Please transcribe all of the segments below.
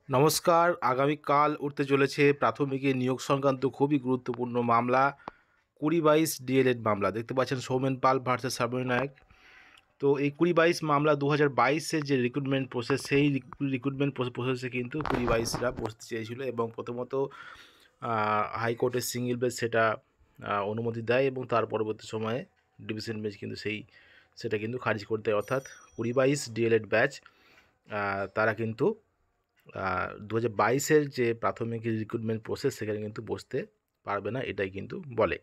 নমস্কার। আগামীকাল উঠতে চলেছে প্রাথমিকে নিয়োগ সংক্রান্ত খুবই গুরুত্বপূর্ণ মামলা ২০-২২ ডিএলএড মামলা। দেখতে পাচ্ছেন সৌমেন পাল ভার্সেস শ্রাবণী নায়ক। তো এই ২০-২২ মামলা ২০২২-এর যে রিক্রুটমেন্ট প্রসেস, সেই রিক্রুটমেন্ট প্রসেসে কিন্তু ২০-২২রা বসতে চেয়েছিল এবং প্রথমত হাইকোর্টের সিঙ্গেল বেঞ্চ সেটা অনুমতি দেয় এবং তার পরবর্তী সময়ে ডিভিশন বেঞ্চ কিন্তু সেটা কিন্তু খারিজ করে দেয়। অর্থাৎ ২০-২২ ডিএলএড ব্যাচ তারা কিন্তু ২০২২-এর যে প্রাথমিক রিক্রুটমেন্ট প্রসেস সেখানে কিন্তু বসতে পারবে না, এটাই কিন্তু বলে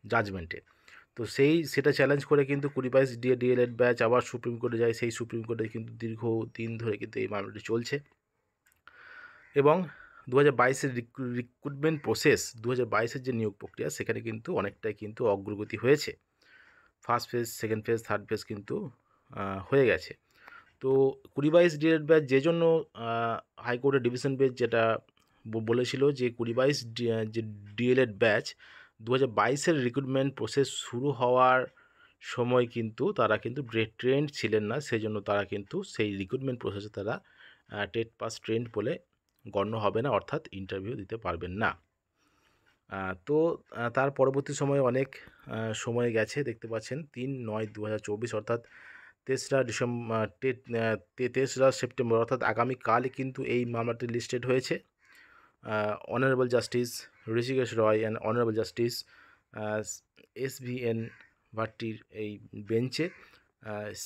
জাজমেন্টে। তো সেটা চ্যালেঞ্জ করে কিন্তু ২০-২২ ডিএলএড ব্যাচ আবার সুপ্রিম কোর্টে যায়। সেই সুপ্রিম কোর্টে কিন্তু দীর্ঘদিন ধরে কিন্তু এই মামলাটি চলছে এবং ২০২২-এর রিক্রুটমেন্ট প্রসেস, ২০২২-এর যে নিয়োগ প্রক্রিয়া সেখানে কিন্তু অনেকটাই কিন্তু অগ্রগতি হয়েছে। First phase, second phase, third phase কিন্তু হয়ে গেছে। তো ২০-২২ ডিএলএড ব্যাচ যে জন্য হাইকোর্টের ডিভিশন বেঞ্চ যেটা বলেছিল যে ২০-২২ যে ডিএলএড ব্যাচ ২০২২-এর রিক্রুটমেন্ট প্রসেস শুরু হওয়ার সময় কিন্তু তারা কিন্তু ট্রেন্ড ছিলেন না, সেজন্য তারা কিন্তু সেই রিক্রুটমেন্ট প্রসেসে তারা টেট পাস ট্রেন্ড বলে গণ্য হবে না, অর্থাৎ ইন্টারভিউ দিতে পারবেন না। তো তার পরবর্তী সময়ে অনেক সময় গেছে, দেখতে পাচ্ছেন ৩/৯/২০২৪ অর্থাৎ ৩রা সেপ্টেম্বর অর্থাৎ আগামীকালই কিন্তু এই মামলাটি লিস্টেড হয়েছে honourable justice Hrishikesh Roy and honourable justice SVN ভাট্টির এই বেঞ্চে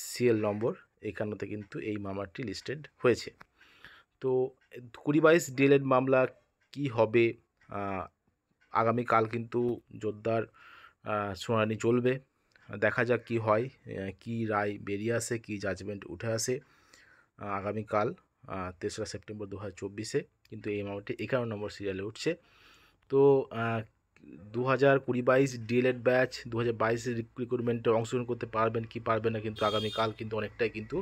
সিএল নম্বর ৫১-তে কিন্তু এই মামলাটি লিস্টেড হয়েছে। তো ২০-২২ ডিএলএড মামলা কি হবে? আগামীকাল কিন্তু জোরদার শুনানি চলবে। দেখা যাক কি হয়, কি রায় বেরিয়ে আসে, কি জাজমেন্ট উঠে আসে। আগামীকাল ৩রা সেপ্টেম্বর ২০২৪-এ কিন্তু এই মামলাটি ৫১ নম্বর সিরিয়ালে উঠছে। তো ২০২২ ডিএলএড ব্যাচ ২০২২-এর রিক্রুটমেন্টে অংশগ্রহণ করতে পারবেন কি পারবেন না, কিন্তু আগামীকাল কিন্তু অনেকটাই কিন্তু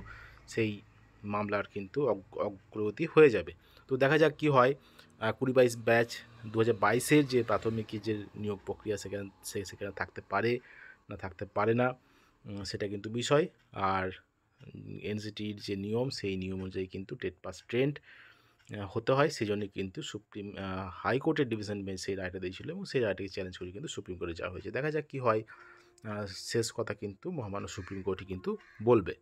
সেই মামলার কিন্তু অগ্রগতি হয়ে যাবে। তো দেখা যাক কি হয়। ২০-২২ ব্যাচ ২০২২-এর যে প্রাথমিক যে নিয়োগ প্রক্রিয়া সেখানে থাকতে পারে না থাকতে পারে না, সেটা কিন্তু বিষয়। আর এনসিটির যে নিয়ম সেই নিয়ম অনুযায়ী কিন্তু টেট পাস ট্রেন্ড হতে হয়, সেই জন্যই কিন্তু হাইকোর্টের ডিভিশন বেঞ্চ সেই রায়টা দিয়েছিল এবং সেই রায়টাকে চ্যালেঞ্জ করে কিন্তু সুপ্রিম কোর্টে যাওয়া হয়েছে। দেখা যাক কি হয়। শেষ কথা কিন্তু মহামান্য সুপ্রিম কোর্টই কিন্তু বলবে।